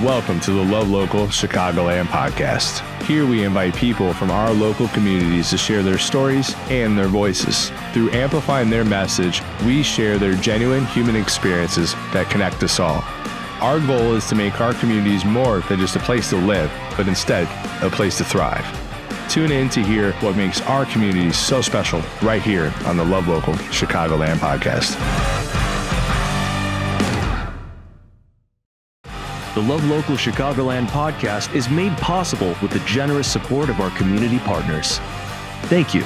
Welcome to the Love Local Chicagoland Podcast. Here we invite people from our local communities to share their stories and their voices. Through amplifying their message, we share their genuine human experiences that connect us all. Our goal is to make our communities more than just a place to live, but instead, a place to thrive. Tune in to hear what makes our communities so special right here on the Love Local Chicagoland Podcast. The Love Local Chicagoland Podcast is made possible with the generous support of our community partners. Thank you.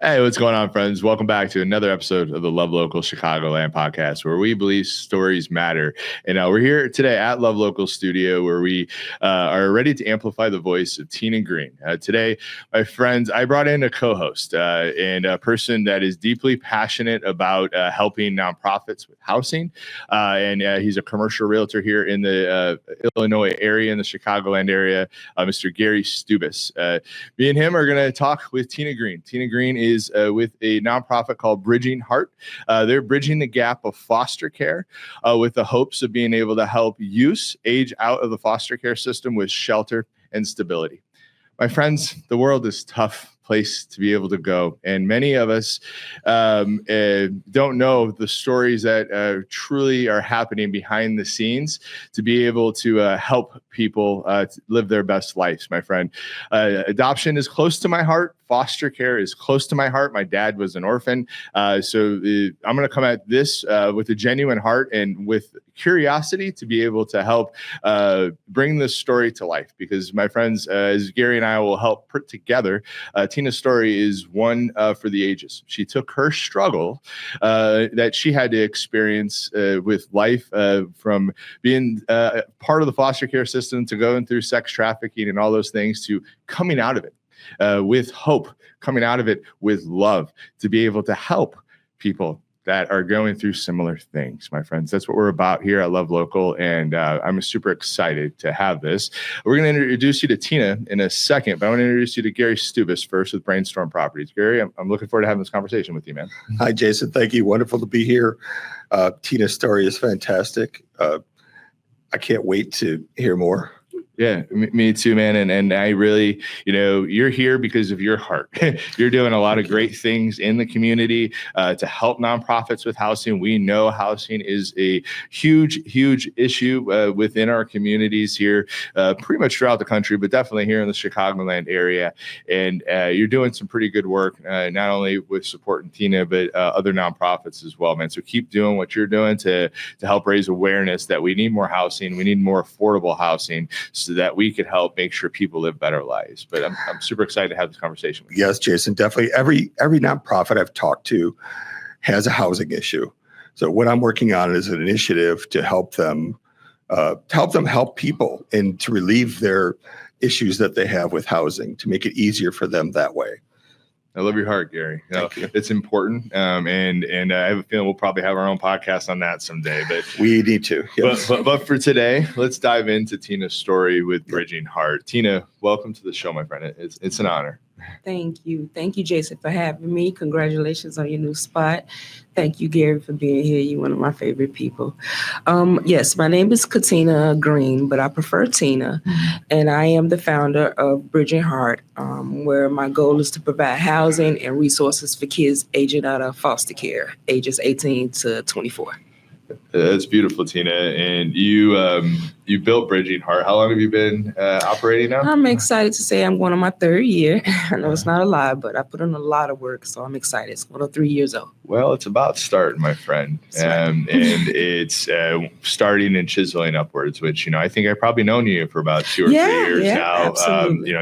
Hey, what's going on, friends? Welcome back to another episode of the Love Local Chicagoland Podcast, where we believe stories matter. And we're here today at Love Local Studio, where we are ready to amplify the voice of Tina Green. Today, my friends, I brought in a co-host and a person that is deeply passionate about helping nonprofits with housing. And he's a commercial realtor here in the Illinois area, in the Chicagoland area, Mr. Gary Stubits. Me and him are going to talk with Tina Green. Tina Green is with a nonprofit called Bridging Heart. They're bridging the gap of foster care with the hopes of being able to help youth age out of the foster care system with shelter and stability. My friends, the world is a tough place to be able to go. And many of us don't know the stories that truly are happening behind the scenes to be able to help people live their best lives, my friend. Adoption is close to my heart. Foster care is close to my heart. My dad was an orphan. So I'm going to come at this with a genuine heart and with curiosity to be able to help bring this story to life. Because, my friends, as Gary and I will help put together, Tina's story is one for the ages. She took her struggle that she had to experience with life from being part of the foster care system to going through sex trafficking and all those things to coming out of it. With hope, coming out of it with love, to be able to help people that are going through similar things, my friends. That's what we're about here at Love Local, and I'm super excited to have this. We're going to introduce you to Tina in a second, but I want to introduce you to Gary Stubits first with Brainstorm Properties. Gary, I'm looking forward to having this conversation with you, man. Hi, Jason. Thank you. Wonderful to be here. Tina's story is fantastic. I can't wait to hear more. Yeah, me too, man. And I really, you're here because of your heart. You're doing a lot of great things in the community to help nonprofits with housing. We know housing is a huge, huge issue within our communities here, pretty much throughout the country, but definitely here in the Chicagoland area. And you're doing some pretty good work, not only with supporting Tina, but other nonprofits as well, man. So keep doing what you're doing to help raise awareness that we need more housing. We need more affordable housing, so that we could help make sure people live better lives. But I'm super excited to have this conversation with you. Yes, Jason, definitely. Every nonprofit I've talked to has a housing issue. So what I'm working on is an initiative to help them help people and to relieve their issues that they have with housing, to make it easier for them that way. I love your heart, Gary. Thank you. It's important, and I have a feeling we'll probably have our own podcast on that someday. But we need to. Yes. But for today, let's dive into Tina's story with Bridging Heart. Tina, welcome to the show, my friend. It's an honor. Thank you, Jason, for having me. Congratulations on your new spot. Thank you, Gary, for being here. You're one of my favorite people. Yes, my name is Katina Green, but I prefer Tina, and I am the founder of Bridging Heart, where my goal is to provide housing and resources for kids aging out of foster care, ages 18 to 24. That's beautiful, Tina. And you built Bridging Heart. How long have you been operating now? I'm excited to say I'm going on my third year. I know it's not a lot, but I put in a lot of work, so I'm excited. It's going on 3 years old. Well, it's about starting, my friend. And it's starting and chiseling upwards, which, I think I've probably known you for about 2 or 3 years now,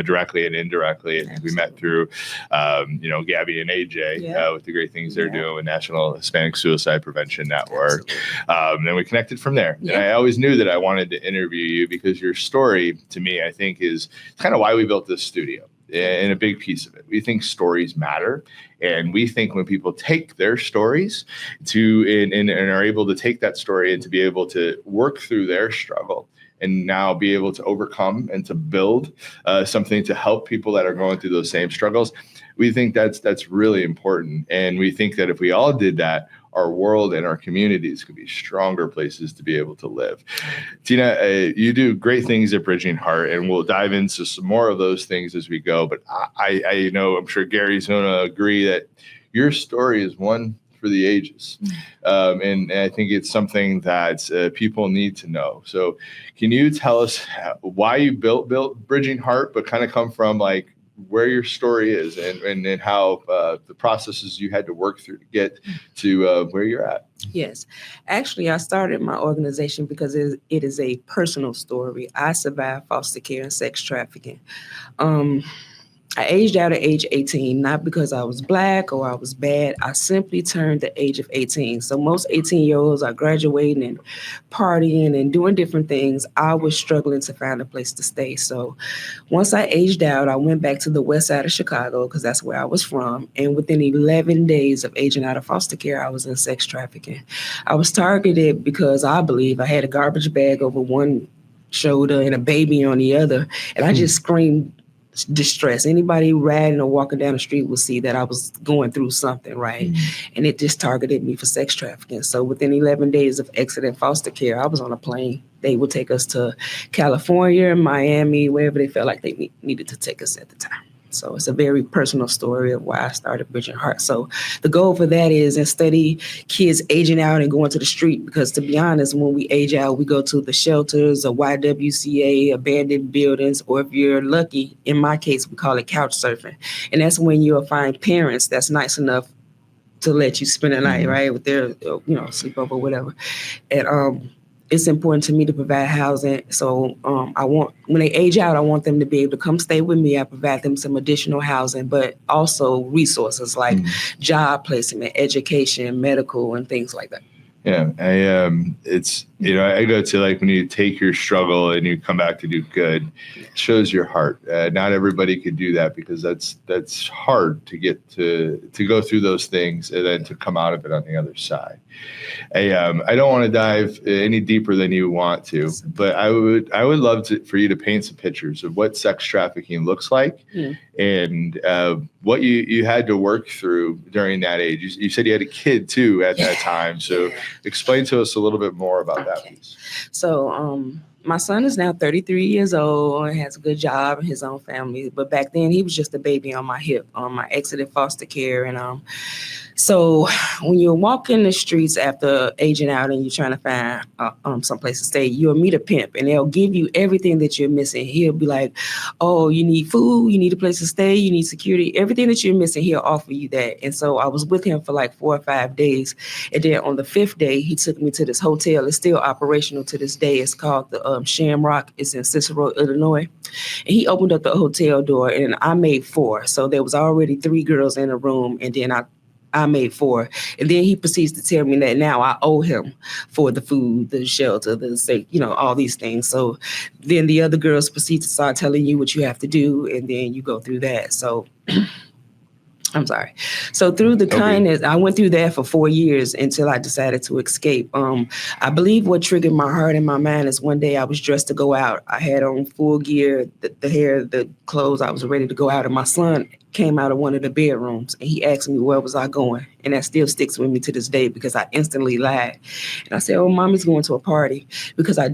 directly and indirectly. I think we met through, Gabby and AJ with the great things they're doing with National Hispanic Suicide Prevention Network. Then we connected from there. And I always knew that I wanted to interview you because your story, to me, I think is kind of why we built this studio. And a big piece of it. We think stories matter. And we think when people take their stories and are able to take that story and to be able to work through their struggle and now be able to overcome and to build something to help people that are going through those same struggles, we think that's really important. And we think that if we all did that, our world and our communities could be stronger places to be able to live. Tina, you do great things at Bridging Heart, and we'll dive into some more of those things as we go. But I know, I'm sure Gary's going to agree that your story is one for the ages. And I think it's something that people need to know. So can you tell us why you built Bridging Heart, but kind of come from like where your story is and how the processes you had to work through to get to where you're at? Yes. Actually, I started my organization because it is a personal story. I survived foster care and sex trafficking. I aged out at age 18, not because I was Black or I was bad. I simply turned the age of 18. So most 18-year-olds are graduating and partying and doing different things. I was struggling to find a place to stay. So once I aged out, I went back to the west side of Chicago because that's where I was from. And within 11 days of aging out of foster care, I was in sex trafficking. I was targeted because I believe I had a garbage bag over one shoulder and a baby on the other. And I just screamed distress. Anybody riding or walking down the street will see that I was going through something, right? And it just targeted me for sex trafficking. So within 11 days of exiting foster care, I was on a plane. They would take us to California, Miami, wherever they felt like they needed to take us at the time. So it's a very personal story of why I started Bridging Heart. So the goal for that is instead of kids aging out and going to the street, because to be honest, when we age out, we go to the shelters or YWCA, abandoned buildings, or if you're lucky, in my case, we call it couch surfing. And that's when you'll find parents that's nice enough to let you spend a night, right, with their, sleepover or whatever. And it's important to me to provide housing. So when they age out, I want them to be able to come stay with me. I provide them some additional housing, but also resources like job placement, education, medical, and things like that. Yeah, it's, I go to like when you take your struggle and you come back to do good, it shows your heart. Not everybody could do that because that's hard to get to go through those things and then to come out of it on the other side. I don't want to dive any deeper than you want to, but I would love for you to paint some pictures of what sex trafficking looks like and what you had to work through during that age. You said you had a kid too at that time, so explain to us a little bit more about that, please. So my son is now 33 years old and has a good job and his own family. But back then he was just a baby on my hip. I exited foster care. And so when you're walking the streets after aging out and you're trying to find someplace to stay, you'll meet a pimp and they'll give you everything that you're missing. He'll be like, oh, you need food, you need a place to stay, you need security, everything that you're missing, he'll offer you that. And so I was with him for like 4 or 5 days. And then on the 5th day, he took me to this hotel. It's still operational to this day. It's called the Shamrock. It's in Cicero, Illinois. And he opened up the hotel door and I made 4. So there was already 3 girls in the room. And then I made 4. And then he proceeds to tell me that now I owe him for the food, the shelter, all these things. So then the other girls proceed to start telling you what you have to do. And then you go through that. So I'm sorry. So through the kindness, I went through that for 4 years until I decided to escape. I believe what triggered my heart and my mind is one day I was dressed to go out. I had on full gear, the hair, the clothes. I was ready to go out. And my son came out of one of the bedrooms and he asked me, where was I going? And that still sticks with me to this day because I instantly lied. And I said, oh, mommy's going to a party, because I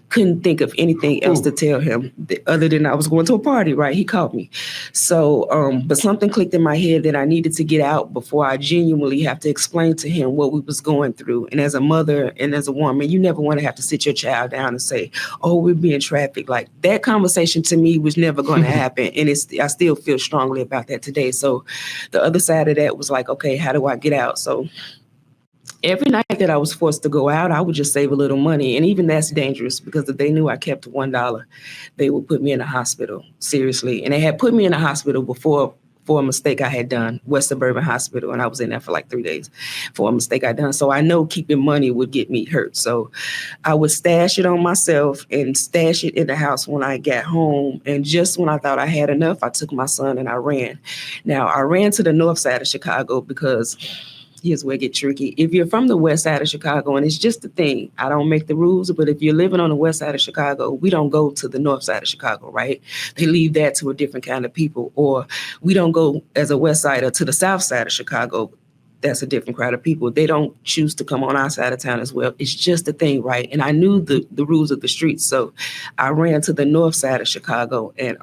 couldn't think of anything else to tell him other than I was going to a party, right? He caught me. So, but something clicked in my head that I needed to get out before I genuinely have to explain to him what we was going through. And as a mother and as a woman, you never want to have to sit your child down and say, oh, we're being trafficked. Like that conversation to me was never going to happen. And I still feel strongly about that today. So the other side of that was like, okay, how do I get out? So every night that I was forced to go out, I would just save a little money. And even that's dangerous because if they knew I kept $1, they would put me in a hospital, seriously. And they had put me in a hospital before for a mistake I had done, West Suburban Hospital. And I was in there for like 3 days for a mistake I'd done. So I know keeping money would get me hurt. So I would stash it on myself and stash it in the house when I got home. And just when I thought I had enough, I took my son and I ran. Now, I ran to the north side of Chicago because here's where it gets tricky. If you're from the west side of Chicago, and it's just the thing, I don't make the rules, but if you're living on the west side of Chicago, we don't go to the north side of Chicago, right? They leave that to a different kind of people. Or we don't go as a west sider to the south side of Chicago. That's a different crowd of people. They don't choose to come on our side of town as well. It's just a thing, right? And I knew the rules of the streets. So I ran to the north side of Chicago, and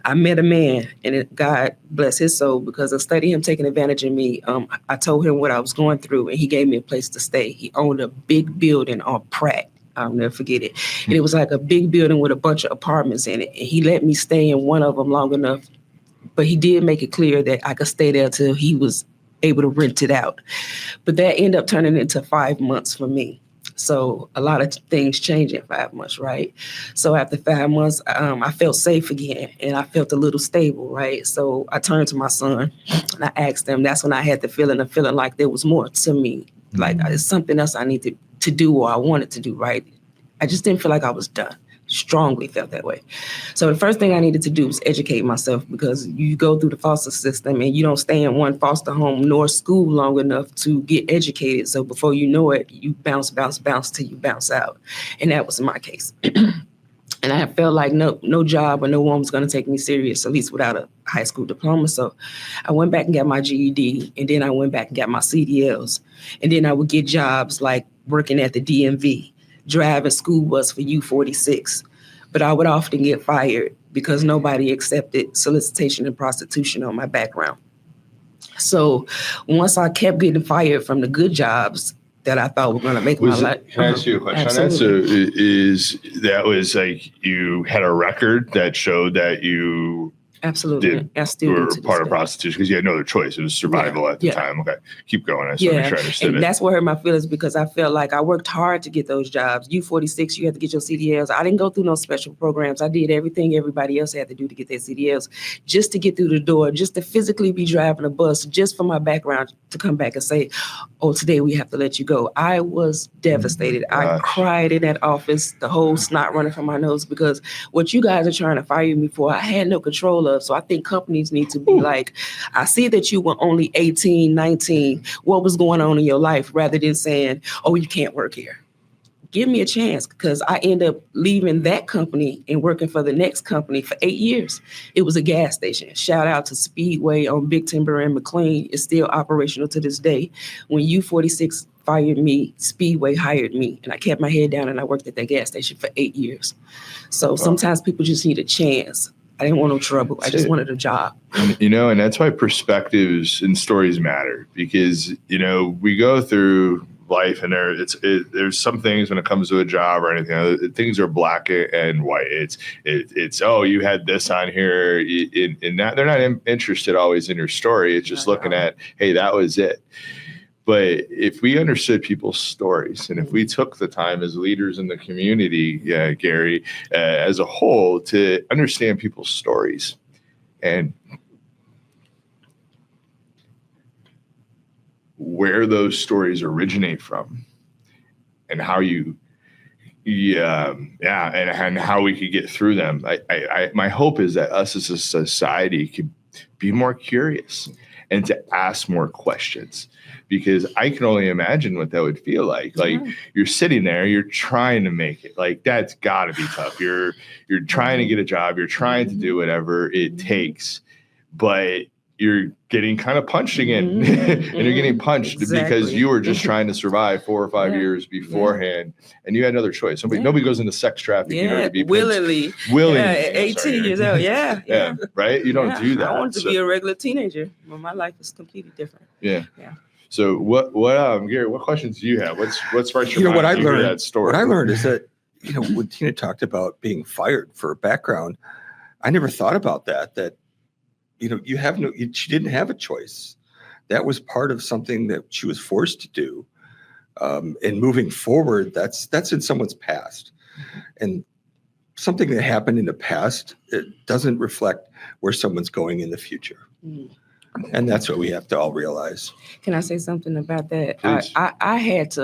I met a man, and God bless his soul, because of studying him taking advantage of me. I told him what I was going through, and he gave me a place to stay. He owned a big building on Pratt. I'll never forget it. And it was like a big building with a bunch of apartments in it. And he let me stay in one of them long enough. But he did make it clear that I could stay there till he was able to rent it out. But that ended up turning into 5 months for me. So a lot of things change in 5 months, right? So after 5 months, I felt safe again, and I felt a little stable, right? So I turned to my son, and I asked him. That's when I had the feeling like there was more to me, like it's something else I needed to do, or I wanted to do, right? I just didn't feel like I was done. Strongly felt that way. So the first thing I needed to do was educate myself, because you go through the foster system and you don't stay in one foster home nor school long enough to get educated. So before you know it, you bounce till you bounce out. And that was my case. And I felt like no job or no one was going to take me serious, at least without a high school diploma. So I went back and got my GED, and then I went back and got my CDLs. And then I would get jobs like working at the DMV, driving school bus for U46. But I would often get fired because nobody accepted solicitation and prostitution on my background. So once I kept getting fired from the good jobs that I thought were going to make my life. Can I ask you a question Absolutely. on that? So that was like you had a record that showed that you Absolutely. I still were do to part this of day. prostitution because you had no other choice. It was survival at the time. Okay, keep going. I just want to make sure I understood and it. that's what hurt my feelings, because I felt like I worked hard to get those jobs. U46, you had to get your CDLs. I didn't go through no special programs. I did everything everybody else had to do to get their CDLs, just to get through the door, just to physically be driving a bus, just for my background to come back and say, oh, today we have to let you go. I was devastated. I cried in that office, the whole snot running from my nose, because what you guys are trying to fire me for, I had no control of. So I think companies need to be like, I see that you were only 18, 19. What was going on in your life, rather than saying, oh, you can't work here. Give me a chance, because I ended up leaving that company and working for the next company for 8 years. It was a gas station. Shout out to Speedway on Big Timber and McLean. It's still operational to this day. When U46 fired me, Speedway hired me, and I kept my head down and I worked at that gas station for 8 years. So sometimes people just need a chance. I didn't want no trouble. I just wanted a job. And that's why perspectives and stories matter, because, we go through life and there's some things when it comes to a job or anything, things are black and white. It's oh, you had this on here, and they're not interested always in your story. It's just looking at, hey, that was it. But if we understood people's stories, and if we took the time as leaders in the community, Gary, as a whole, to understand people's stories and where those stories originate from, and how and how we could get through them. My hope is that us as a society could be more curious and to ask more questions, because I can only imagine what that would feel like. Like you're sitting there, you're trying to make it. Like that's got to be tough. You're trying to get a job, you're trying to do whatever it takes, but you're getting kind of punched again, and you're getting punched because you were just trying to survive 4 or 5 years beforehand, and you had another choice. Nobody goes into sex trafficking to be willingly. At 18 years old. Yeah. Right? You don't do that. I wanted to be a regular teenager, but my life is completely different. Yeah. So what Gary, what questions do you have? What's sparked your mind? What I learned, that story? What I learned is that, when Tina talked about being fired for a background, I never thought about that she didn't have a choice. That was part of something that she was forced to do. And moving forward, that's in someone's past. And something that happened in the past, it doesn't reflect where someone's going in the future. And that's what we have to all realize. Can I say something about that? Please. I had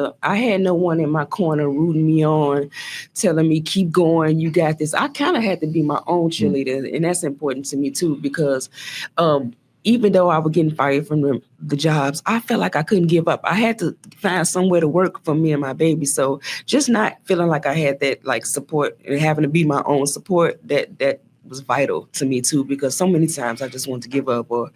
no one in my corner rooting me on, telling me, keep going, you got this. I kind of had to be my own cheerleader. And that's important to me too, because even though I was getting fired from the jobs, I felt like I couldn't give up. I had to find somewhere to work for me and my baby. So just not feeling like I had that like support and having to be my own support, that was vital to me too, because so many times I just wanted to give up, or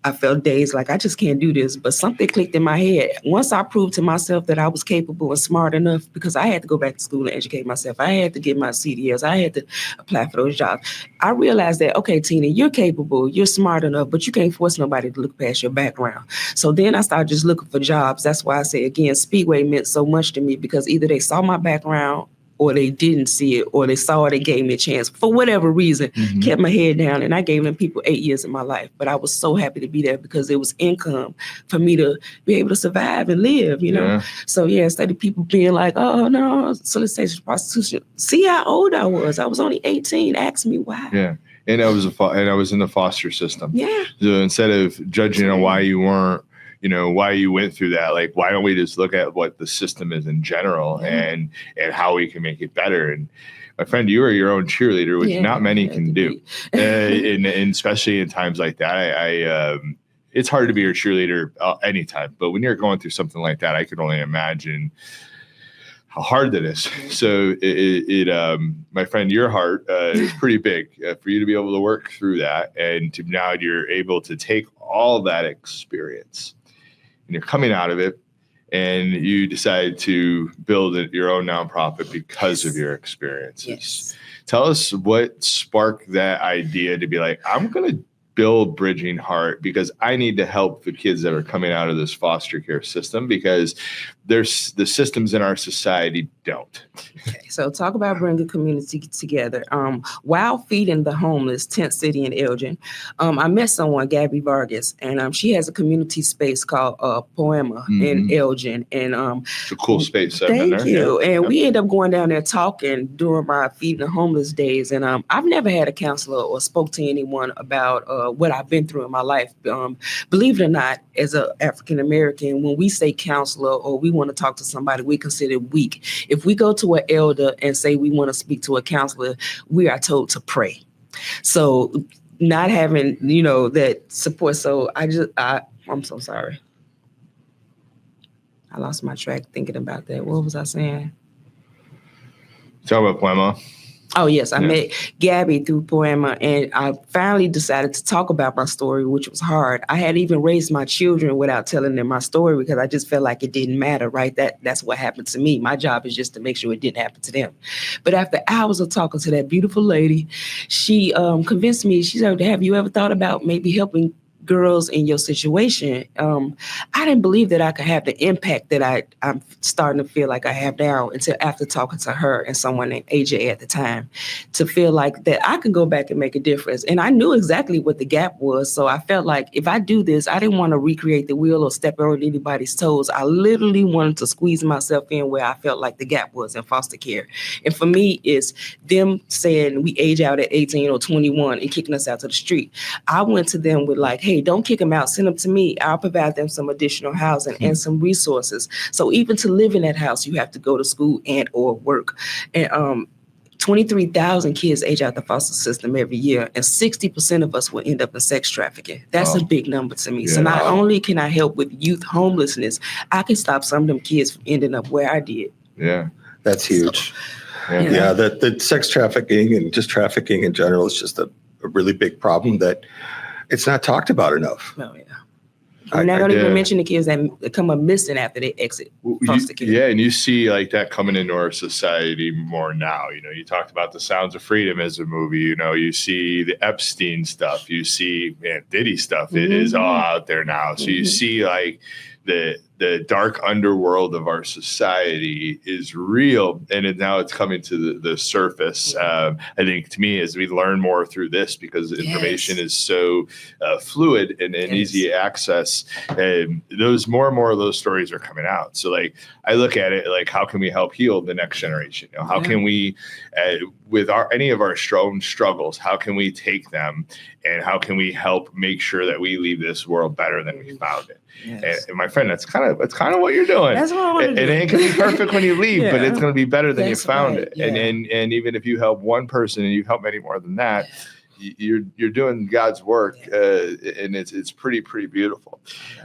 I felt days like I just can't do this. But something clicked in my head. Once I proved to myself that I was capable and smart enough, because I had to go back to school and educate myself. I had to get my CDLs. I had to apply for those jobs. I realized that, okay, Tina, you're capable, you're smart enough, but you can't force nobody to look past your background. So then I started just looking for jobs. That's why I say, again, Speedway meant so much to me, because either they saw my background or they didn't see it, or they saw it and gave me a chance for whatever reason, kept my head down. And I gave them people 8 years of my life. But I was so happy to be there because it was income for me to be able to survive and live, you know? So yeah, instead of people being like, oh no, solicitation, prostitution, see how old I was. I was only 18. Ask me why. Yeah. And I was in the foster system. Yeah. So instead of judging on why you weren't, why you went through that, like, why don't we just look at what the system is in general and how we can make it better? And my friend, you are your own cheerleader, which not many can do. And especially in times like that, it's hard to be your cheerleader anytime. But when you're going through something like that, I could only imagine how hard that is. So my friend, your heart is pretty big for you to be able to work through that. And now you're able to take all that experience and you're coming out of it, and you decide to build your own nonprofit because of your experiences. Yes. Tell us what sparked that idea to be like, I'm going to build Bridging Heart because I need to help the kids that are coming out of this foster care system, because there's the systems in our society don't. Okay, so talk about bringing community together. While feeding the homeless, Tent City in Elgin, I met someone, Gabby Vargas, and she has a community space called Poema in Elgin. And it's a cool space. Thank you. Yeah. And we end up going down there talking during my feeding the homeless days. And I've never had a counselor or spoke to anyone about what I've been through in my life. Believe it or not, as an African American, when we say counselor or we want to talk to somebody, we consider weak. If we go to an elder and say we want to speak to a counselor, we are told to pray. So not having, that support. So I'm so sorry. I lost my track thinking about that. What was I saying? Talk about Poema. Oh, yes. I met Gabby through Poema, and I finally decided to talk about my story, which was hard. I had even raised my children without telling them my story because I just felt like it didn't matter, right? That's what happened to me. My job is just to make sure it didn't happen to them. But after hours of talking to that beautiful lady, she convinced me. She said, have you ever thought about maybe helping girls in your situation? I didn't believe that I could have the impact that I'm starting to feel like I have now until after talking to her and someone named AJ at the time, to feel like that I can go back and make a difference. And I knew exactly what the gap was. So I felt like if I do this, I didn't want to recreate the wheel or step on anybody's toes. I literally wanted to squeeze myself in where I felt like the gap was in foster care. And for me, it's them saying we age out at 18 or 21 and kicking us out to the street. I went to them with like, hey, don't kick them out. Send them to me. I'll provide them some additional housing and some resources. So even to live in that house, you have to go to school and or work. And 23,000 kids age out the foster system every year, and 60% of us will end up in sex trafficking. That's a big number to me. Yeah. So not only can I help with youth homelessness, I can stop some of them kids from ending up where I did. Yeah, that's huge. So, the sex trafficking and just trafficking in general is just a really big problem that it's not talked about enough. Oh, yeah. We're not going to even mention the kids that come up missing after they exit foster care. Yeah, and you see like that coming into our society more now. You talked about The Sounds of Freedom as a movie. You see the Epstein stuff. You see Diddy stuff. It is all out there now. So you see like the dark underworld of our society is real, and now it's coming to the surface. I think to me, as we learn more through this, because information is so fluid and easy access, and those more and more of those stories are coming out. So like I look at it like, how can we help heal the next generation? How can we, with any of our own struggles, how can we take them and how can we help make sure that we leave this world better than we found it? Yes. And my friend, that's kind of what you're doing. That's what I want to do. It ain't gonna be perfect when you leave, but it's gonna be better than you found it. Yeah. And even if you help one person and you help many more than that, you're doing God's work, and it's pretty beautiful.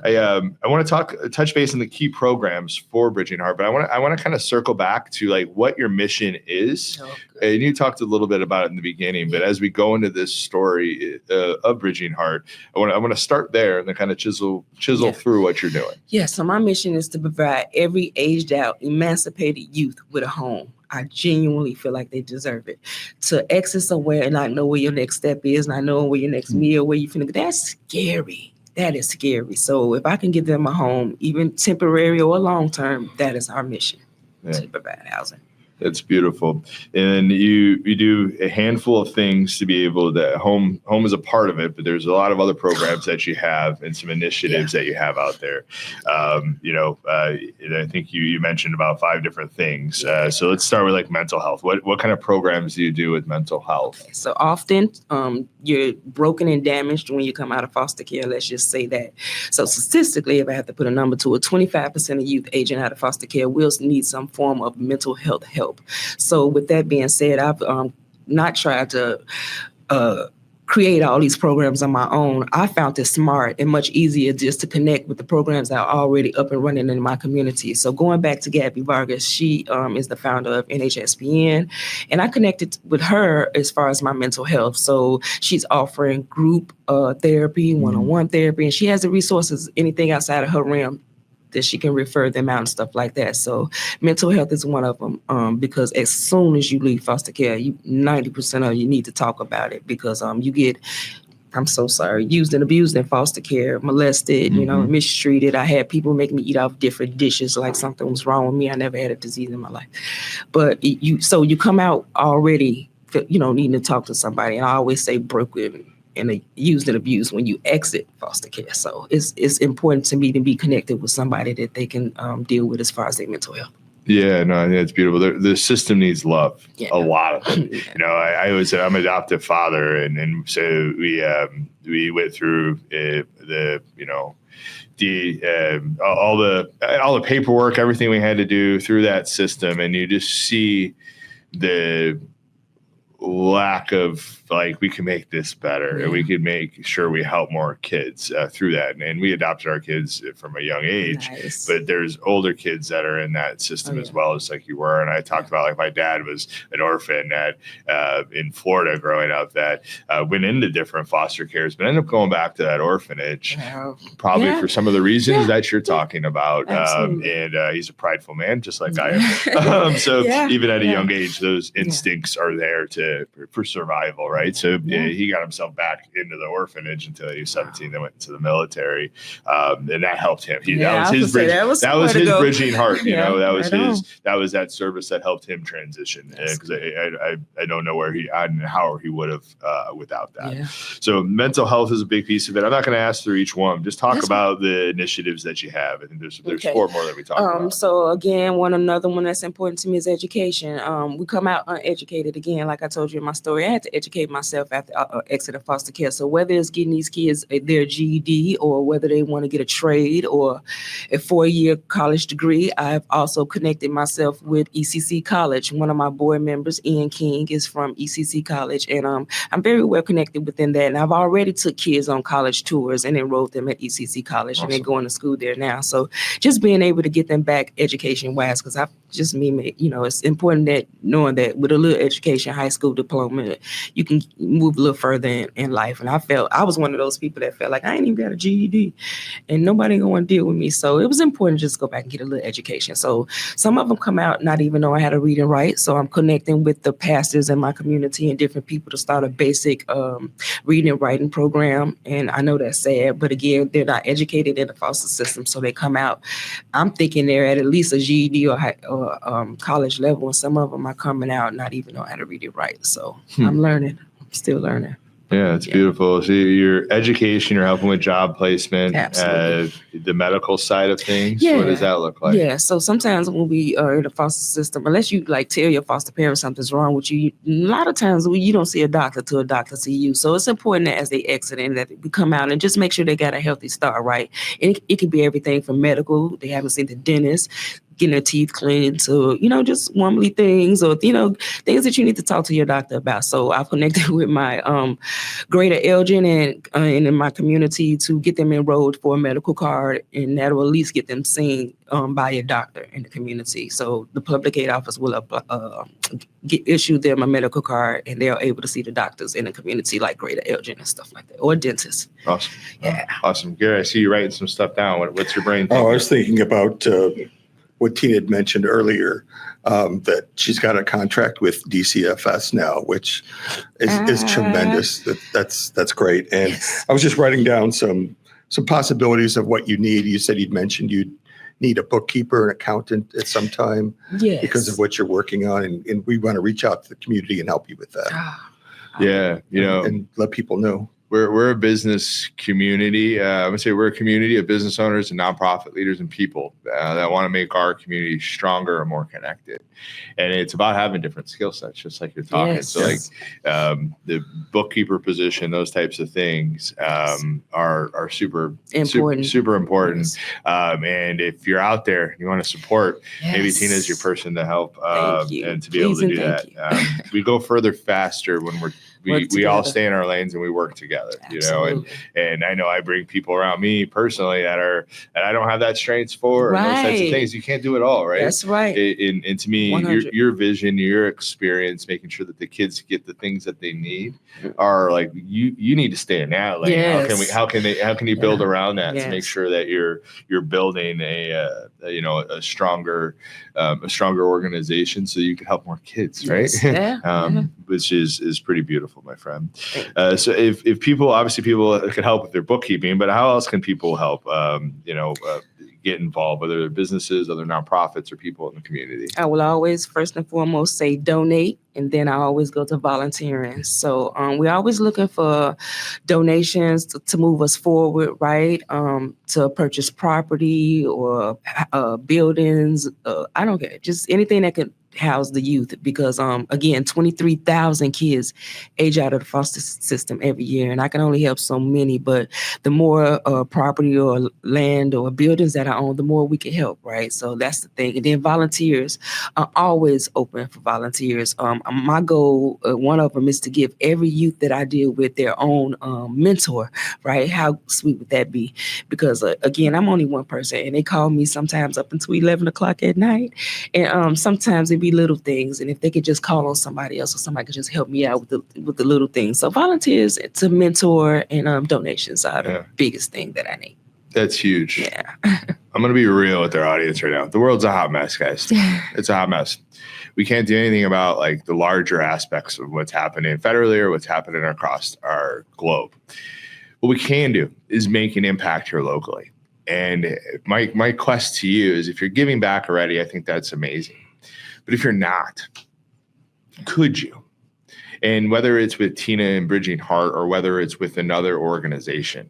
I want to touch base on the key programs for Bridging Heart, but I want to kind of circle back to like what your mission is. And you talked a little bit about it in the beginning, but as we go into this story of Bridging Heart, I want to start there and then kind of chisel through what you're doing. Yeah. So my mission is to provide every aged out, emancipated youth with a home. I genuinely feel like they deserve it. To exit somewhere and not know where your next step is, not knowing where your next meal, where you finna go, that's scary. That is scary. So if I can give them a home, even temporary or long term, that is our mission to provide housing. That's beautiful. And you do a handful of things to be able to, home is a part of it, but there's a lot of other programs that you have and some initiatives that you have out there. I think you mentioned about 5 different things. So let's start with like mental health. What kind of programs do you do with mental health? Okay. So often you're broken and damaged when you come out of foster care. Let's just say that. So statistically, if I have to put a number to it, 25% of youth aging out of foster care will need some form of mental health help. So with that being said, I've not tried to create all these programs on my own. I found it smart and much easier just to connect with the programs that are already up and running in my community. So going back to Gabby Vargas, she is the founder of NHSPN, and I connected with her as far as my mental health. So she's offering group therapy, one-on-one therapy, and she has the resources, anything outside of her realm, that she can refer them out and stuff like that. So mental health is one of them, because as soon as you leave foster care, 90% of you need to talk about it, because you get, I'm so sorry, used and abused in foster care, molested, mistreated. I had people make me eat off different dishes like something was wrong with me. I never had a disease in my life. But you come out already, needing to talk to somebody. And I always say broken and used and abused when you exit foster care. So it's important to me to be connected with somebody that they can deal with as far as their mental health. Yeah, no, I think it's beautiful. The system needs love, a lot of it. I always say I'm an adoptive father, and so we went through all the paperwork, everything we had to do through that system, and you just see the lack of like, we can make this better and we can make sure we help more kids through that. And we adopted our kids from a young age, but there's older kids that are in that system as well, just like you were. And I talked about, like, my dad was an orphan in Florida growing up that went into different foster cares, but ended up going back to that orphanage, probably for some of the reasons that you're talking about. And he's a prideful man, just like I am. Even at a young age, those instincts are there for survival, right? So he got himself back into the orphanage until he was 17, then went into the military, and that helped him. That was his bridging heart. That was that service that helped him transition. Because I don't know how he would have without that. Yeah. So mental health is a big piece of it. I'm not going to ask through each one. Just talk about the initiatives that you have. I think there's 4 more that we talk about. So again, another one that's important to me is education. We come out uneducated again, like I told you in my story. I had to educate myself after exit of foster care. So whether it's getting these kids their GED, or whether they want to get a trade or a 4-year college degree, I've also connected myself with ECC College. One of my board members, Ian King, is from ECC College, and I'm very well connected within that. And I've already took kids on college tours and enrolled them at ECC College, and they're going to school there now. So just being able to get them back education-wise, because it's important that knowing that with a little education, high school diploma, you can move a little further in life. And I was one of those people that felt like I ain't even got a GED and nobody gonna want to deal with me. So it was important to just go back and get a little education. So some of them come out not even know I had to read and write. So I'm connecting with the pastors in my community and different people to start a basic reading and writing program. And I know that's sad, but again, they're not educated in the foster system. So they come out, I'm thinking they're at least a GED or college level, and some of them are coming out not even know how to read and write. So I'm learning. I'm still learning. Yeah, it's beautiful. So your education, you're helping with job placement, the medical side of things. What does that look like? Yeah, so sometimes when we are in the foster system, unless you tell your foster parents something's wrong with you, a lot of times you don't see a doctor till a doctor see you. So it's important that as they exit and that we come out and just make sure they got a healthy start, right? And it can be everything from medical. They haven't seen the dentist, getting their teeth cleaned to, just womanly things or, things that you need to talk to your doctor about. So I've connected with my Greater Elgin and in my community to get them enrolled for a medical card, and that will at least get them seen by a doctor in the community. So the public aid office will issue them a medical card, and they're able to see the doctors in the community like Greater Elgin and stuff like that, or dentists. Awesome. Yeah. Awesome. Gary, I see you writing some stuff down. What's your brain thinking? I was thinking about what Tina had mentioned earlier, that she's got a contract with DCFS now, which is tremendous. That's great. And yes. I was just writing down some possibilities of what you need. You said you'd mentioned you'd need a bookkeeper, an accountant at some time, yes, because of what you're working on. And we want to reach out to the community and help you with that. Yeah. And let people know. We're a business community. I would say we're a community of business owners and nonprofit leaders and people that want to make our community stronger and more connected. And it's about having different skill sets, just like you're talking. Yes. So like the bookkeeper position, those types of things are super important. Super important. Yes. And if you're out there, you want to support, yes, maybe Tina's your person to help and to be able to do that. We go further faster when we all stay in our lanes and we work together, Absolutely. and I know I bring people around me personally that I don't have that strengths for, right, and those types of things. You can't do it all, right? That's right. And to me, your vision, your experience, making sure that the kids get the things that they need are like, you need to stay in that lane. Yes. How can you build around that yes, to make sure that you're building a stronger organization so you can help more kids, right? Yes. Yeah. Which is pretty beautiful, my friend. So if people could help with their bookkeeping, but how else can people help, get involved, whether they're businesses, other nonprofits, or people in the community? I will always first and foremost say donate, and then I always go to volunteering. So we're always looking for donations to move us forward, right? To purchase property or buildings. I don't care, just anything that could house the youth, because again, 23,000 kids age out of the foster system every year, and I can only help so many. But the more property or land or buildings that I own, the more we can help, right? So that's the thing. And then volunteers are always open for volunteers. My goal, one of them, is to give every youth that I deal with their own mentor, right? How sweet would that be? Because again, I'm only one person, and they call me sometimes up until 11 o'clock at night, and sometimes it be little things, and if they could just call on somebody else, or somebody could just help me out with the little things. So volunteers to mentor and donations are the biggest thing that I need. That's huge. Yeah. I'm going to be real with our audience right now. The world's a hot mess, guys. It's a hot mess. We can't do anything about like the larger aspects of what's happening federally or what's happening across our globe. What we can do is make an impact here locally. And my quest to you is, if you're giving back already, I think that's amazing. But if you're not, could you? And whether it's with Tina and Bridging Heart, or whether it's with another organization,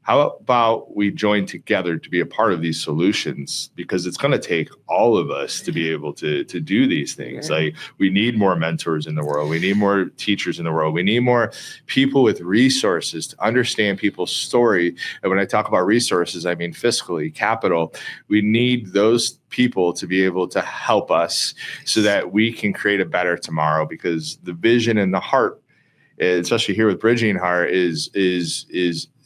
how about we join together to be a part of these solutions? Because it's going to take all of us to be able to do these things. Like, we need more mentors in the world. We need more teachers in the world. We need more people with resources to understand people's story. And when I talk about resources, I mean fiscally, capital. We need those people to be able to help us so that we can create a better tomorrow, because the vision and the heart, especially here with Bridging Heart,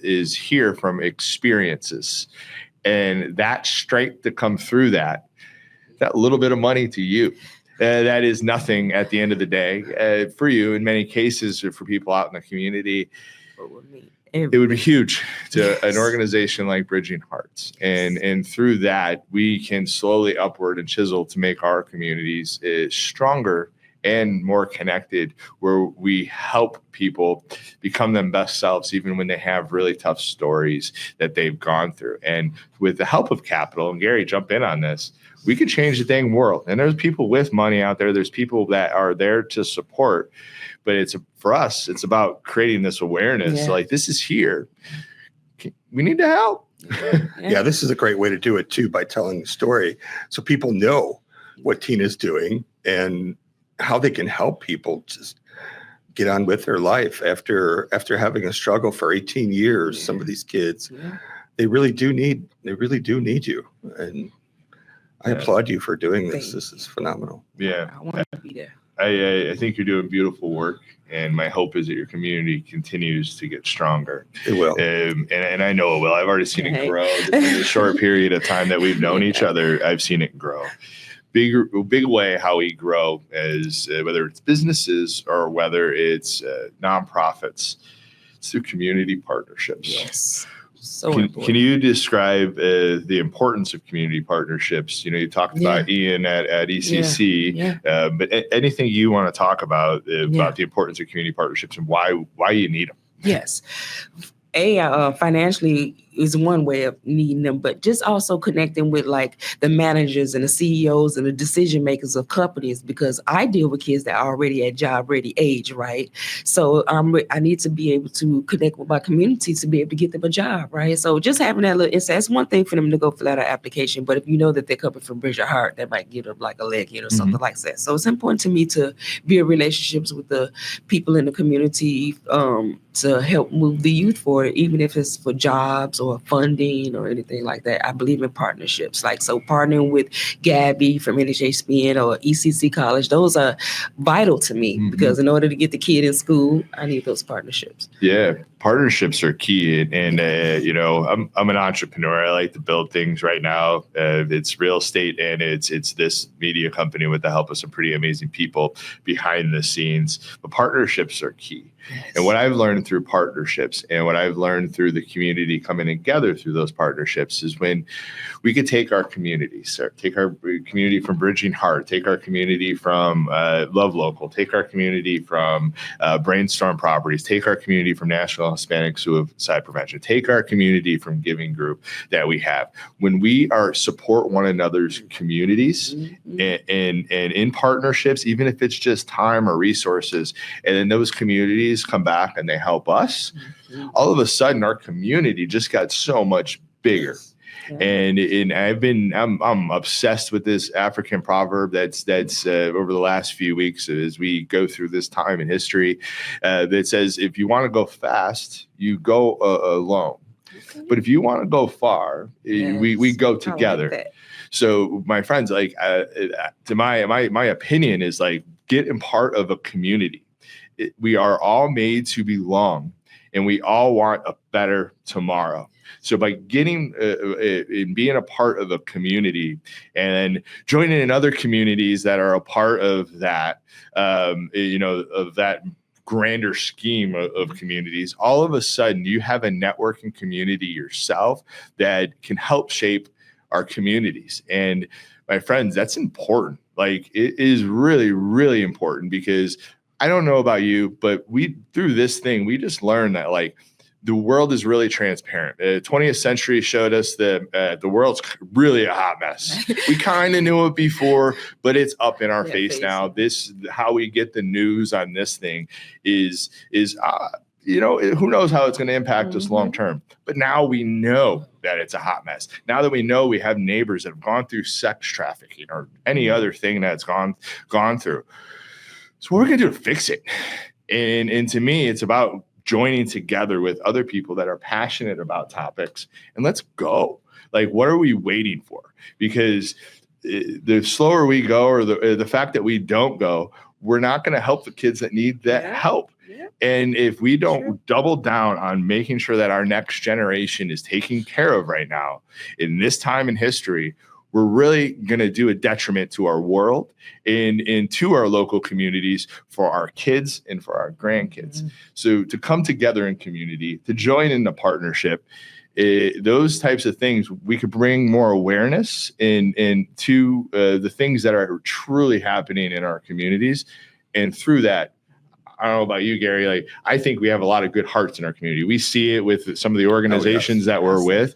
is here from experiences, and that strength to come through that little bit of money to you, that is nothing at the end of the day for you. In many cases, or for people out in the community, it would be huge to an organization like Bridging Hearts. And through that, we can slowly upward and chisel to make our communities stronger and more connected, where we help people become their best selves, even when they have really tough stories that they've gone through. And with the help of capital, and Gary, jump in on this, we could change the dang world. And there's people with money out there. There's people that are there to support. But for us, it's about creating this awareness. Like, this is here. We need to help. Yeah, this is a great way to do it too, by telling the story, so people know what Tina's doing and how they can help people just get on with their life after having a struggle for 18 years. Some of these kids, they really do need you. And I applaud you for doing this. Thank This is phenomenal. Yeah. I want to be there. I think you're doing beautiful work, and my hope is that your community continues to get stronger. It will. And I know it will. I've already seen it grow in the short period of time that we've known each other. I've seen it grow. Big way how we grow is whether it's businesses or whether it's nonprofits. It's through community partnerships. Yes. So important. Can you describe the importance of community partnerships? You talked about Ian at ECC, but anything you want to talk about the importance of community partnerships and why you need them? Yes. Financially is one way of needing them, but just also connecting with like the managers and the CEOs and the decision makers of companies, because I deal with kids that are already at job ready age, right? So I need to be able to connect with my community to be able to get them a job, right? So just having that little insight, that's one thing for them to go fill out an application, but if you know that they're coming from Bridger Heart, that might give them like a leg in or something like that. So it's important to me to build relationships with the people in the community to help move the youth forward, even if it's for jobs or funding or anything like that. I believe in partnerships. So partnering with Gabby from NHHPN or ECC College, those are vital to me because in order to get the kid in school, I need those partnerships. Yeah, partnerships are key. And I'm an entrepreneur. I like to build things right now. It's real estate and it's this media company with the help of some pretty amazing people behind the scenes. But partnerships are key. Yes. And what I've learned through partnerships and what I've learned through the community coming together through those partnerships is when we could take our communities, take our community from Bridging Heart, take our community from Love Local, take our community from Brainstorm Properties, take our community from National Hispanic Suicide Prevention, take our community from Giving Group that we have. When we support one another's communities and in partnerships, even if it's just time or resources, and then those communities come back and they help us, all of a sudden our community just got so much bigger. And I'm obsessed with this African proverb that's over the last few weeks as we go through this time in history that says, if you want to go fast, you go alone. But if you want to go far, we go together. Like so my friends, to my opinion is get in part of a community. We are all made to belong, and we all want a better tomorrow. So by getting and being a part of a community and joining in other communities that are a part of that, of that grander scheme of communities, all of a sudden you have a networking community yourself that can help shape our communities. And my friends, that's important. It is really, really important because I don't know about you, but through this thing, we just learned that the world is really transparent. The 20th century showed us that the world's really a hot mess. We kind of knew it before, but it's up in our face now. This, how we get the news on this thing is who knows how it's going to impact us long term. But now we know that it's a hot mess. Now that we know we have neighbors that have gone through sex trafficking or any other thing that's gone through. So what are we going to do to fix it? And to me, it's about joining together with other people that are passionate about topics, and let's go. What are we waiting for? Because the slower we go, or the fact that we don't go, we're not going to help the kids that need that help. Yeah. And if we don't double down on making sure that our next generation is taken care of right now in this time in history, we're really going to do a detriment to our world and to our local communities, for our kids and for our grandkids. So to come together in community, to join in the partnership, those types of things, we could bring more awareness to the things that are truly happening in our communities. And through that, I don't know about you, Gary, I think we have a lot of good hearts in our community. We see it with some of the organizations that we're with.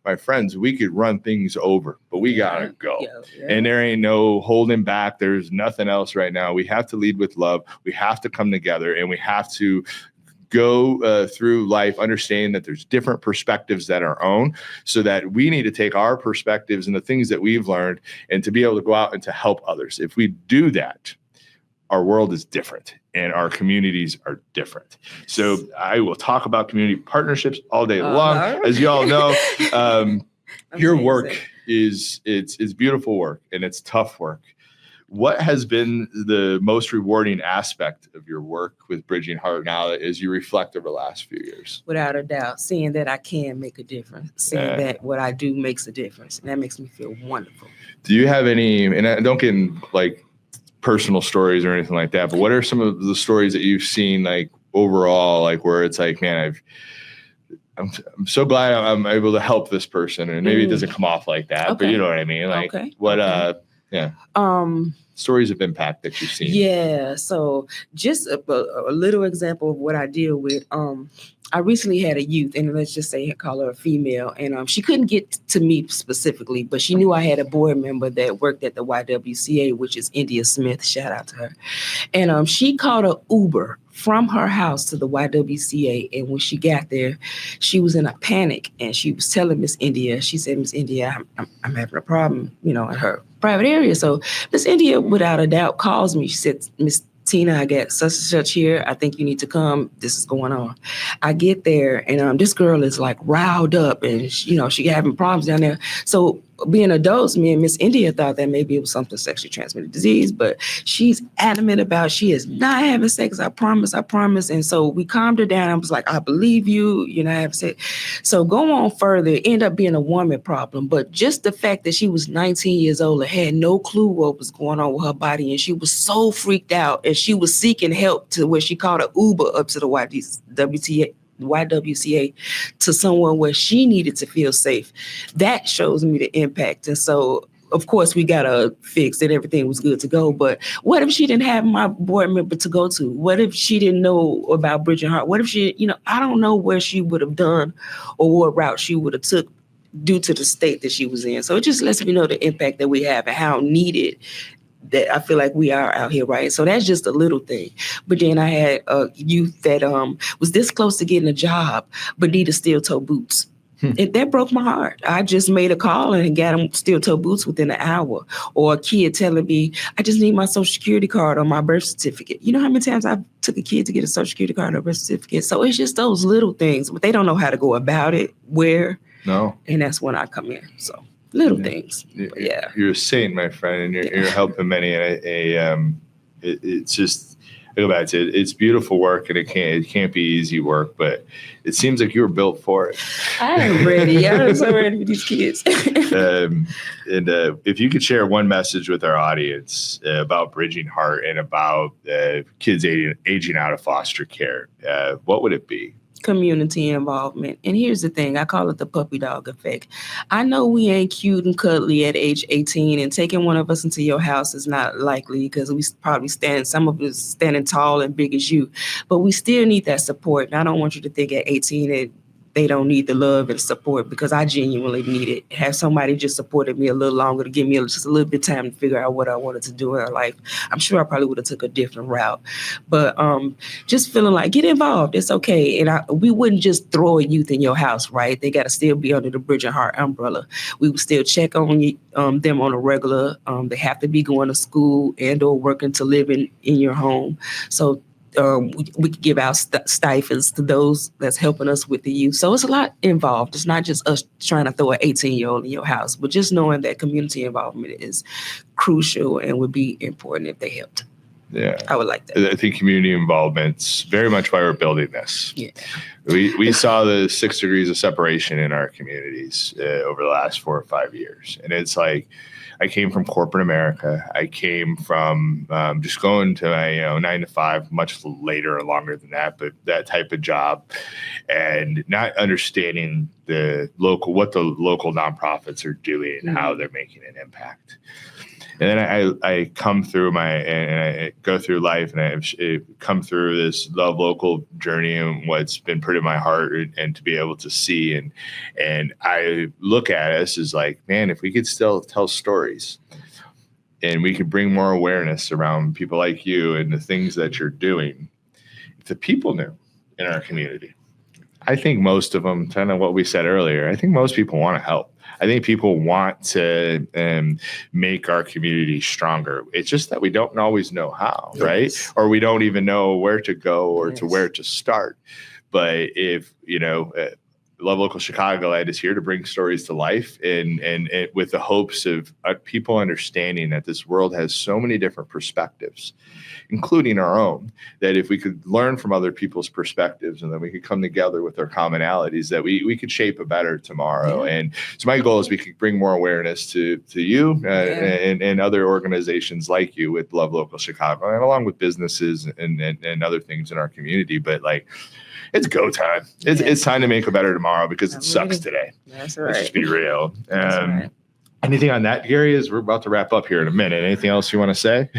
My friends, we could run things over, but we gotta go. And there ain't no holding back. There's nothing else right now. We have to lead with love. We have to come together, and we have to go through life understanding that there's different perspectives that are our own, so that we need to take our perspectives and the things that we've learned and to be able to go out and to help others. If we do that, our world is different and our communities are different. So I will talk about community partnerships all day long. As you all know, Your work it's beautiful work and it's tough work. What has been the most rewarding aspect of your work with Bridging Heart now as you reflect over the last few years? Without a doubt, seeing that I can make a difference, seeing that what I do makes a difference, and that makes me feel wonderful. Do you have any, and I don't get in like personal stories or anything like that, but what are some of the stories that you've seen like overall, like where it's like, man, I'm so glad I'm able to help this person, and maybe it doesn't come off like that, but you know what I mean? Like stories of impact that you've seen. Yeah. So just a little example of what I deal with. I recently had a youth, and let's just say call her a female, and she couldn't get to me specifically, but she knew I had a board member that worked at the YWCA, which is India Smith. Shout out to her. And she called an Uber from her house to the YWCA. And when she got there, she was in a panic, and she was telling Miss India, she said, Miss India, I'm having a problem, in her private area. So Miss India, without a doubt, calls me. She said, Miss Tina, I got such and such here. I think you need to come. This is going on. I get there, and this girl is like riled up, and she having problems down there. So being adults, me and Miss India thought that maybe it was something sexually transmitted disease, but she's adamant about she is not having sex. I promise. And so we calmed her down. I was like, I believe you, you're not having sex. So go on further, it ended up being a woman problem. But just the fact that she was 19 years old and had no clue what was going on with her body, and she was so freaked out, and she was seeking help to where she called an Uber up to the YWCA to someone where she needed to feel safe. That shows me the impact. And so, of course, we got to fix that everything was good to go. But what if she didn't have my board member to go to? What if she didn't know about Bridging Heart? What if she, I don't know where she would have done or what route she would have took due to the state that she was in. So it just lets me know the impact that we have and how needed that I feel like we are out here, right? So that's just a little thing. But then I had a youth that was this close to getting a job, but needed steel-toe boots. That broke my heart. I just made a call and got him steel-toe boots within an hour. Or a kid telling me, I just need my social security card or my birth certificate. You know how many times I took a kid to get a social security card or a birth certificate? So it's just those little things, but they don't know how to go about it, where. No. And that's when I come in, so. Little things. You're a saint, my friend, and you're helping many. And it's just, I go back to it. It's beautiful work, and it can't be easy work, but it seems like you were built for it. I am ready. I'm so ready for these kids. If you could share one message with our audience about Bridging Heart and about kids aging out of foster care, what would it be? Community involvement. And here's the thing, I call it the puppy dog effect. I know we ain't cute and cuddly at age 18, and taking one of us into your house is not likely because we probably some of us standing tall and big as you, but we still need that support. And I don't want you to think at 18 that they don't need the love and support, because I genuinely need it. Have somebody just supported me a little longer to give me just a little bit of time to figure out what I wanted to do in our life. I'm sure I probably would have took a different route, but just feeling like get involved. It's okay. And we wouldn't just throw a youth in your house, right? They got to still be under the Bridging Heart umbrella. We would still check on them on a regular. They have to be going to school and or working to live in your home. So we could give out stipends to those that's helping us with the youth. So it's a lot involved. It's not just us trying to throw an 18-year-old in your house, but just knowing that community involvement is crucial and would be important if they helped. Yeah, I would like that. I think community involvement's very much why we're building this. Yeah, we saw the 6 degrees of separation in our communities over the last 4 or 5 years, and it's like, I came from corporate America. I came from just going to my 9 to 5, much later or longer than that, but that type of job, and not understanding what the local nonprofits are doing and how they're making an impact. And then I come through and I go through life, and I've come through this Love Local journey and what's been put in my heart, and to be able to see. And I look at us as like, man, if we could still tell stories and we could bring more awareness around people like you and the things that you're doing, if the people knew in our community, I think most of them, kind of what we said earlier, I think most people want to help. I think people want to make our community stronger. It's just that we don't always know how, right? Or we don't even know where to go or to where to start. But if, Love Local Chicagoland is here to bring stories to life, and with the hopes of people understanding that this world has so many different perspectives, including our own, that if we could learn from other people's perspectives and then we could come together with our commonalities, that we could shape a better tomorrow. And so my goal is we could bring more awareness to you and other organizations like you with Love Local Chicago, and along with businesses and other things in our community. But like, it's go time. It's time to make a better tomorrow, because it sucks today. That's right. Let's just be real. That's right. Anything on that, Gary? As we're about to wrap up here in a minute. Anything else you want to say?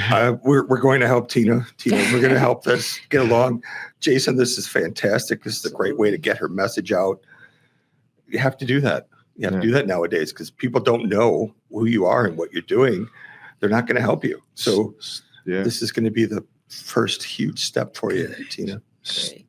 We're going to help Tina. We're going to help us get along. Jason, this is fantastic. This is a great way to get her message out. You have to do that. You have to do that nowadays, because people don't know who you are and what you're doing. They're not going to help you. So this is going to be the first huge step for you, Tina.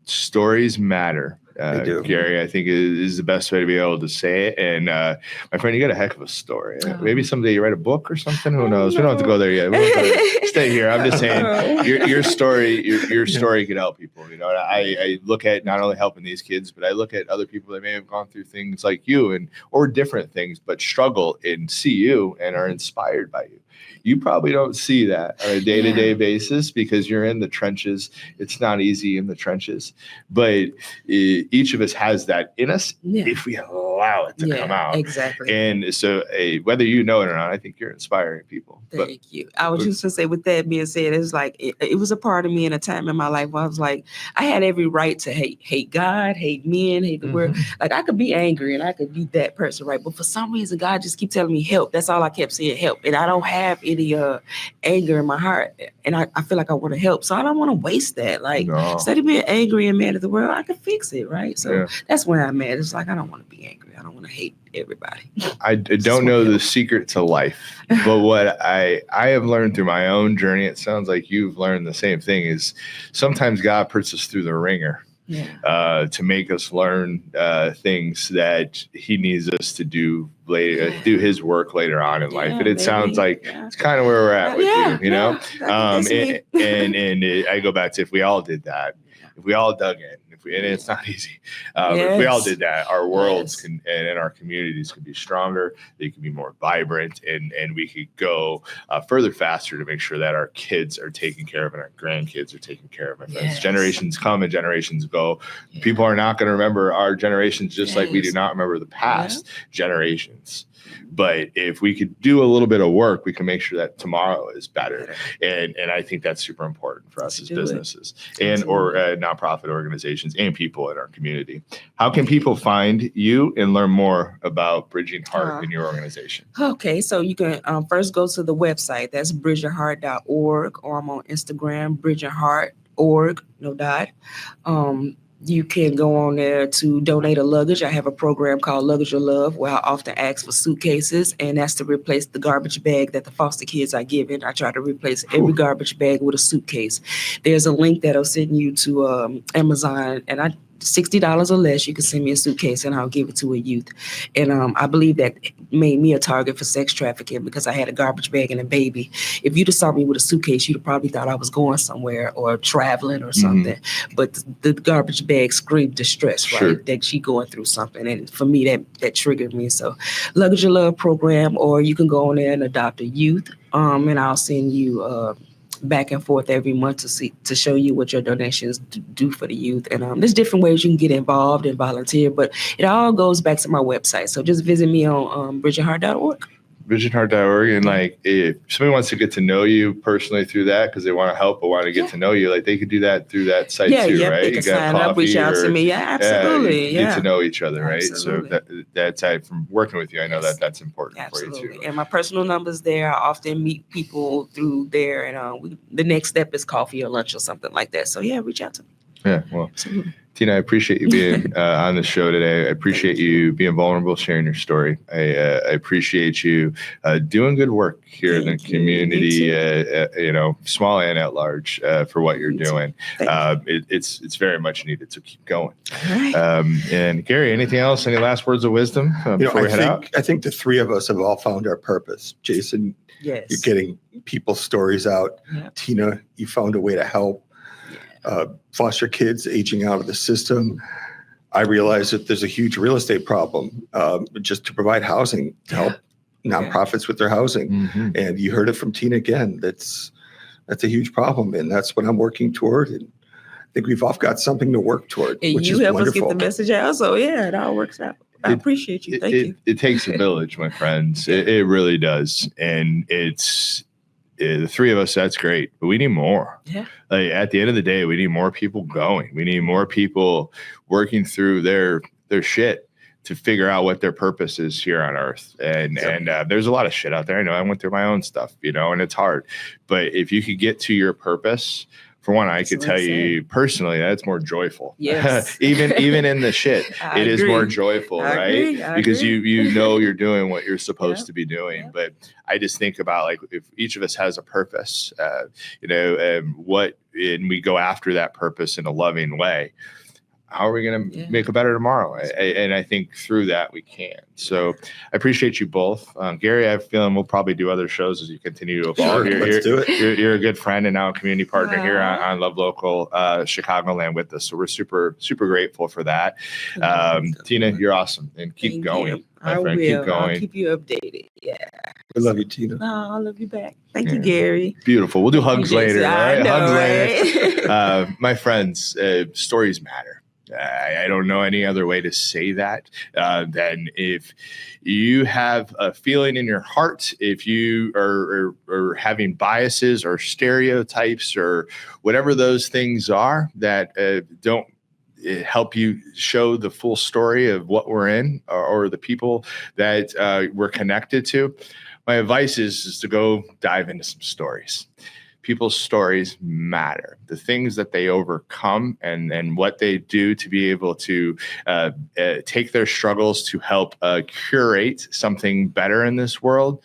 Stories matter. They do. Gary, I think is the best way to be able to say it. And my friend, you got a heck of a story. Maybe someday you write a book or something. Who knows? We don't have to go there yet. We don't have to stay here. I'm just saying your story could help people. You know, I look at not only helping these kids, but I look at other people that may have gone through things like you or different things, but struggle and see you and are inspired by you. You probably don't see that on a day-to-day basis because you're in the trenches. It's not easy in the trenches, but each of us has that in us if we allow it to come out. Exactly. And so whether you know it or not, I think you're inspiring people. Thank you. I was just going to say, with that being said, it's like it was a part of me in a time in my life where I was like, I had every right to hate God, hate men, hate the world. Like, I could be angry and I could be that person, right? But for some reason, God just keep telling me help. That's all I kept saying, help. And I don't have any anger in my heart, and I feel like I want to help, so I don't want to waste that. Like, instead of being angry and mad at the world, I can fix it, right? So that's where I'm at. It's like, I don't want to be angry. I don't want to hate everybody. I don't know the secret to life, but what I have learned through my own journey, it sounds like you've learned the same thing, is sometimes God puts us through the ringer. To make us learn things that he needs us to do later, do his work later on in life. And it sounds like it's kind of where we're at with you, you know? And I go back to, if we all did that, if we all dug in, and it's not easy, if we all did that, our worlds can and our communities could be stronger, they could be more vibrant, and we could go further faster to make sure that our kids are taken care of and our grandkids are taken care of. My friends, generations come and generations go. People are not going to remember our generations just like we do not remember the past generations. But if we could do a little bit of work, we can make sure that tomorrow is better. And I think that's super important for us as businesses or nonprofit organizations and people in our community. How can people find you and learn more about Bridging Heart in your organization? Okay, so you can first go to the website. That's bridgingheart.org, or I'm on Instagram, bridgingheart.org, no dot. You can go on there to donate a luggage. I have a program called Luggage Your Love, where I often ask for suitcases, and that's to replace the garbage bag that the foster kids are given. I try to replace every garbage bag with a suitcase. There's a link that'll send you to Amazon, and $60 or less, you can send me a suitcase and I'll give it to a youth. And I believe that made me a target for sex trafficking, because I had a garbage bag and a baby. If you'd have saw me with a suitcase, you'd have probably thought I was going somewhere or traveling or something. But the garbage bag screamed distress, right? That she going through something. And for me, that triggered me. So Luggage Your Love program, or you can go on there and adopt a youth. And I'll send you back and forth every month to show you what your donations do for the youth. And there's different ways you can get involved and volunteer, but it all goes back to my website. So just visit me on bridgingheart.org. Visionheart.org, and like if somebody wants to get to know you personally through that because they want to help or want to get to know you, like they could do that through that site too, right? They can sign up, reach out to me. Absolutely. Get to know each other, right? So that's from working with you, I know that's important for you too. And my personal number's there. I often meet people through there, and the next step is coffee or lunch or something like that. So reach out to me. Yeah, well, Tina, I appreciate you being on the show today. I appreciate you being vulnerable, sharing your story. I appreciate you doing good work here in the community, small and at large, for what you're doing. It's very much needed, so keep going. Right. And Gary, anything else? Any last words of wisdom before we head out? I think the three of us have all found our purpose. Jason, you're getting people's stories out. Tina, you found a way to help foster kids aging out of the system. I realized that there's a huge real estate problem just to provide housing to help nonprofits with their housing. Mm-hmm. And you heard it from Tina again. That's a huge problem, and that's what I'm working toward. And I think we've all got something to work toward, And which you is help wonderful. us get the message out. So yeah, it all works out. I appreciate you. Thank you. It takes a village, my friends. It really does. And it's the three of us, that's great, but we need more. Yeah. Like, at the end of the day, we need more people going. We need more people working through their shit to figure out what their purpose is here on earth. And there's a lot of shit out there. I know I went through my own stuff, and it's hard. But if you could get to your purpose, for one, I could tell you personally, that's more joyful. Yes. even in the shit, it is more joyful, right? Because you know you're doing what you're supposed to be doing. Yeah. But I just think about, like, if each of us has a purpose, and we go after that purpose in a loving way, how are we going to make a better tomorrow? And I think through that we can. So I appreciate you both. Gary, I have a feeling we'll probably do other shows as you continue to evolve. Sure, let's do it. You're a good friend and now a community partner here on Love Local Chicagoland with us. So we're super, super grateful for that. Tina, you're awesome. And keep going. I will. Keep going. I'll keep you updated. Yeah. I love you, Tina. Oh, I love you back. Thank you, Gary. Beautiful. We'll do hugs later. Right? I know, Hugs right? later. My friends, stories matter. I don't know any other way to say that than if you have a feeling in your heart, if you are having biases or stereotypes or whatever those things are that don't help you show the full story of what we're in or the people that we're connected to, my advice is to go dive into some stories. People's stories matter. The things that they overcome and what they do to be able to take their struggles to help curate something better in this world.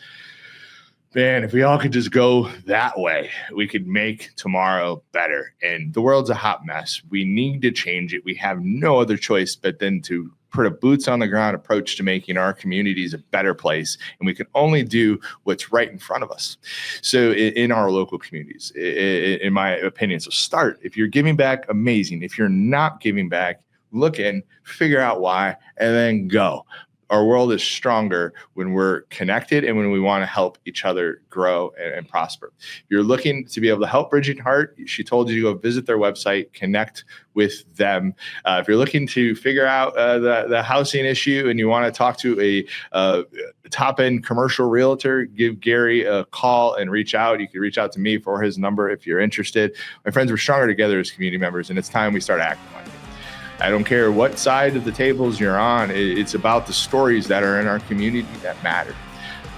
Man, if we all could just go that way, we could make tomorrow better. And the world's a hot mess. We need to change it. We have no other choice but then to put a boots on the ground approach to making our communities a better place. And we can only do what's right in front of us. So in our local communities, in my opinion, so start. If you're giving back, amazing. If you're not giving back, look in, figure out why, and then go. Our world is stronger when we're connected and when we want to help each other grow and prosper. If you're looking to be able to help Bridging Heart, she told you to go visit their website, connect with them. If you're looking to figure out the housing issue and you want to talk to a top-end commercial realtor, give Gary a call and reach out. You can reach out to me for his number if you're interested. My friends, we're stronger together as community members, and it's time we start acting like it. I don't care what side of the tables you're on. It's about the stories that are in our community that matter.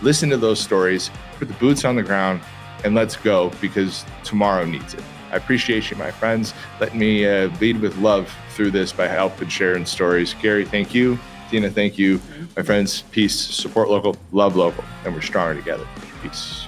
Listen to those stories, put the boots on the ground, and let's go because tomorrow needs it. I appreciate you, my friends. Let me lead with love through this by helping sharing stories. Gary, thank you. Tina, thank you. My friends, peace, support local, love local, and we're stronger together. Peace.